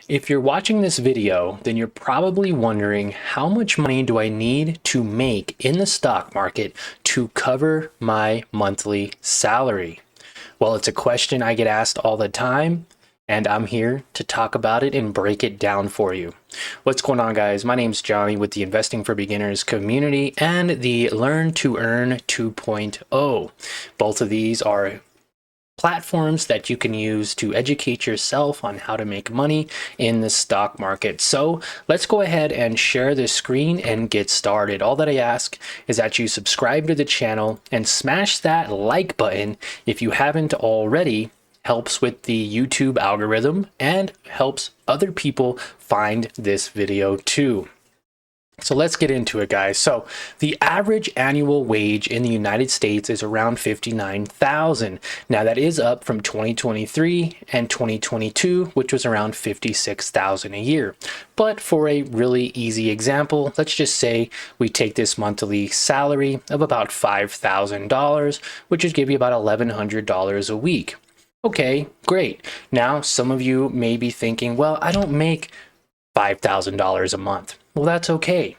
If you're watching this video, then you're probably wondering how much money do I need to make in the stock market to cover my monthly salary? Well, it's a question I get asked all the time, and I'm here to talk about it and break it down for you. What's going on, guys? My name's Johnny with the Investing for Beginners community and the Learn to Earn 2.0. Both of these are platforms that you can use to educate yourself on how to make money in the stock market. So let's go ahead and share this screen and get started. All that I ask is that you subscribe to the channel and smash that like button if you haven't already. Helps with the YouTube algorithm and helps other people find this video too. So let's get into it, guys. So the average annual wage in the United States is around $59,000. Now that is up from 2023 and 2022, which was around $56,000 a year. But for a really easy example, let's just say we take this monthly salary of about $5,000, which would give you about $1,100 a week. Okay, great. Now some of you may be thinking, well, I don't make $5,000 a month. Well, that's okay.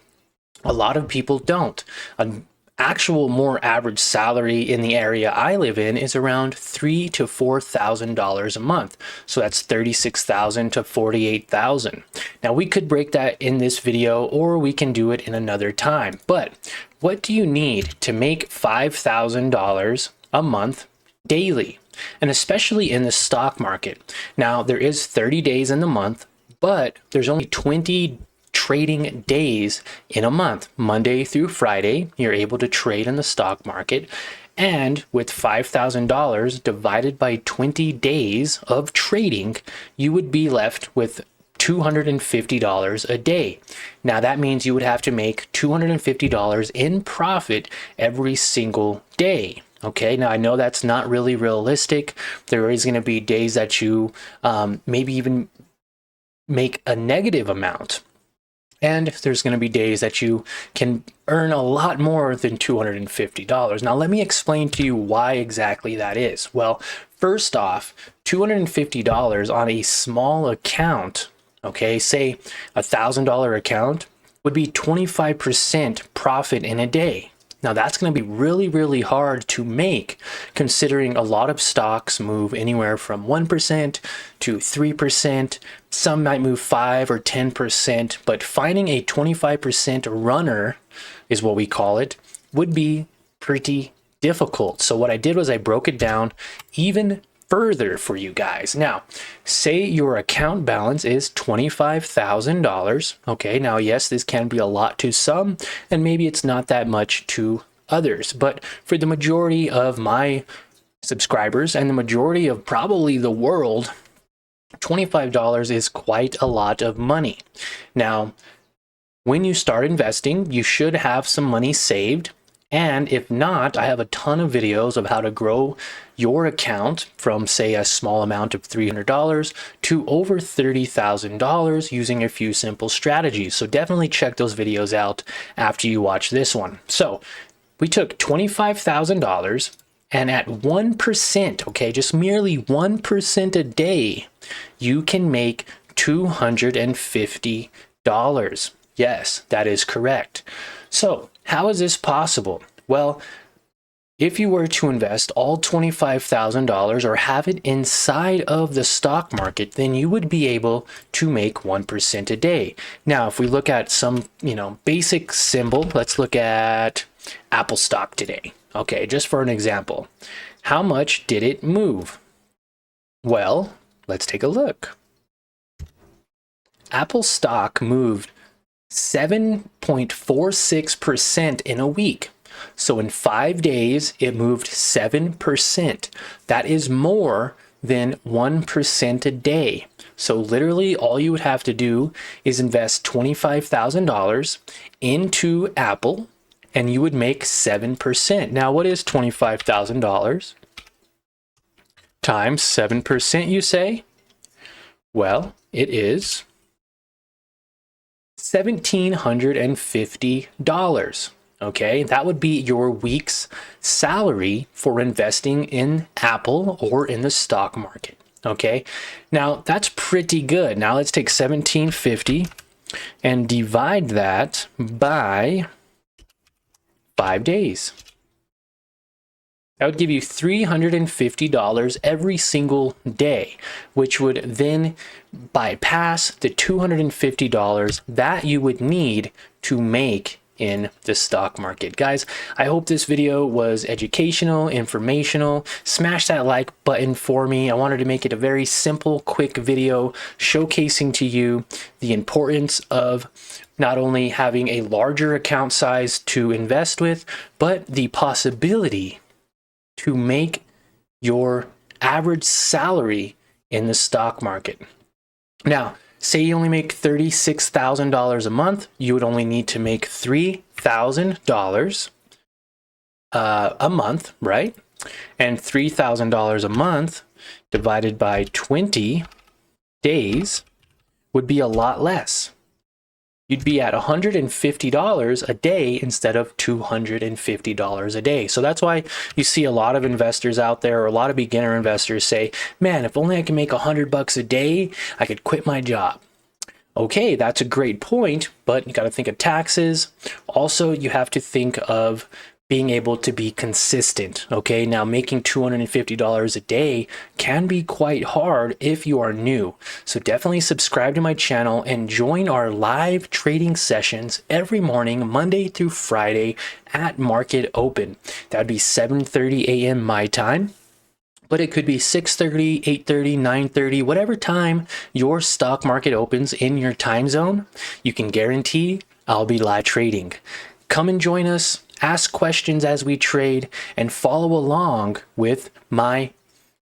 A lot of people don't. An actual more average salary in the area I live in is around $3,000 to $4,000 a month. So that's $36,000 to $48,000. Now we could break that in this video, or we can do it in another time. But what do you need to make $5,000 a month daily? And especially in the stock market. Now there is 30 days in the month, but there's only 20 trading days in a month. Monday through Friday, you're able to trade in the stock market. And with $5,000 divided by 20 days of trading, you would be left with $250 a day. Now that means you would have to make $250 in profit every single day. Okay, now I know that's not really realistic. There is going to be days that you maybe even make a negative amount. And there's going to be days that you can earn a lot more than $250. Now, let me explain to you why exactly that is. Well, first off, $250 on a small account, okay, say $1,000 account, would be 25% profit in a day. Now that's going to be really, really hard to make, considering a lot of stocks move anywhere from 1% to 3%. Some might move 5 or 10%, but finding a 25% runner is what we call it, would be pretty difficult. So what I did was I broke it down even further for you guys. Now, say your account balance is $25,000. Okay, now yes, this can be a lot to some, and maybe it's not that much to others. But for the majority of my subscribers and the majority of probably the world, $25 is quite a lot of money. Now, when you start investing, you should have some money saved. And if not, I have a ton of videos of how to grow your account from, say, a small amount of $300 to over $30,000 using a few simple strategies. So definitely check those videos out after you watch this one. So we took $25,000 and at 1%, okay, just merely 1% a day, you can make $250. Yes, that is correct. So how is this possible? Well, if you were to invest all $25,000 or have it inside of the stock market, then you would be able to make 1% a day. Now, if we look at some, basic symbol, let's look at Apple stock today. Okay, just for an example, how much did it move? Well, let's take a look. Apple stock moved 7.46% in a week. So in 5 days, it moved 7%. That is more than 1% a day. So literally all you would have to do is invest $25,000 into Apple and you would make 7%. Now, what is $25,000 times 7%, you say? Well, it is $1,750. Okay, that would be your week's salary for investing in Apple or in the stock market. Okay, now that's pretty good. Now let's take 1750 and divide that by 5 days. That would give you $350 every single day, which would then bypass the $250 that you would need to make in the stock market. Guys, I hope this video was educational, informational. Smash that like button for me. I wanted to make it a very simple, quick video showcasing to you the importance of not only having a larger account size to invest with, but the possibility to make your average salary in the stock market. Now, say you only make $36,000 a month, you would only need to make $3,000 a month, right? And $3,000 a month divided by 20 days would be a lot less. You'd be at $150 a day instead of $250 a day. So that's why you see a lot of investors out there, or a lot of beginner investors say, man, if only I can make $100 a day, I could quit my job. Okay, that's a great point, but you got to think of taxes. Also, you have to think of being able to be consistent. Okay, now making $250 a day can be quite hard if you are new. So definitely subscribe to my channel and join our live trading sessions every morning, Monday through Friday at market open. That would be 7:30 a.m. my time. But it could be 6:30, 8:30, 9:30, whatever time your stock market opens in your time zone, you can guarantee I'll be live trading. Come and join us, ask questions as we trade, and follow along with my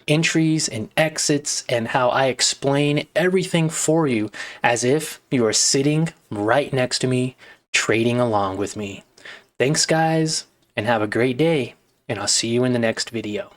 entries and exits and how I explain everything for you as if you are sitting right next to me, trading along with me. Thanks, guys, and have a great day, and I'll see you in the next video.